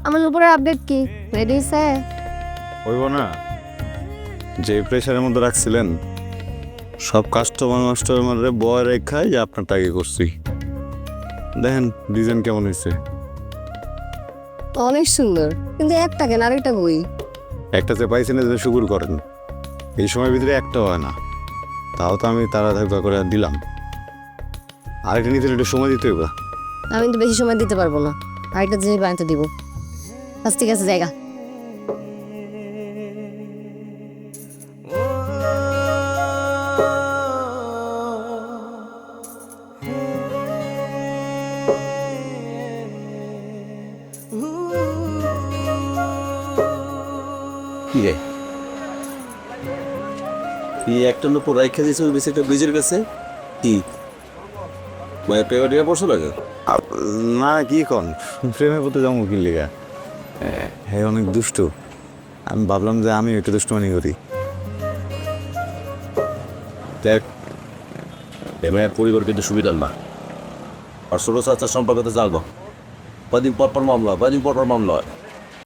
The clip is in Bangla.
আমার উপরে আপডেট কি রেডি স্যার? হইব না, যে প্রেশারের মধ্যে রাখছিলেন সব কাস্টমারে বয় রেখায় যে আপনার টাকা করছি। দেখেন ডিজাইন কেমন হয়েছে। অনেক সুন্দর, কিন্তু একটা কেন আরেকটা বই। একটা যে পাইছেন যে শুকুর করেন, এই সময়ের ভিতরে একটা হয় না, তাও তো আমি তাড়াতাড়ি করে দিলাম। আরেকটা নিতে একটু সময় দিতে হবে। আমি তো বেশি সময় দিতে পারবো না, আরেকটা জিনিস বানাতে দিব। আচ্ছা ঠিক আছে, জায়গা কি রে তুই একটা লোক রাইখা দিয়েছ ওই বেশি একটা ব্রিজের কাছে কি মায়ের পেপারিয়া পড়ছো লাগে না কি কন, প্রেমে পড়তে যাবো কি লিগা? হ্যাঁ অনেক দুষ্টু, আমি ভাবলাম যে আমি একটু দুষ্টুমানি করি। দেখ মেয়ের পরিবার কিন্তু সুবিধার না, আর ছোট চাচার সম্পর্কে তো জানবো কদিন পর পর মামলা হয়।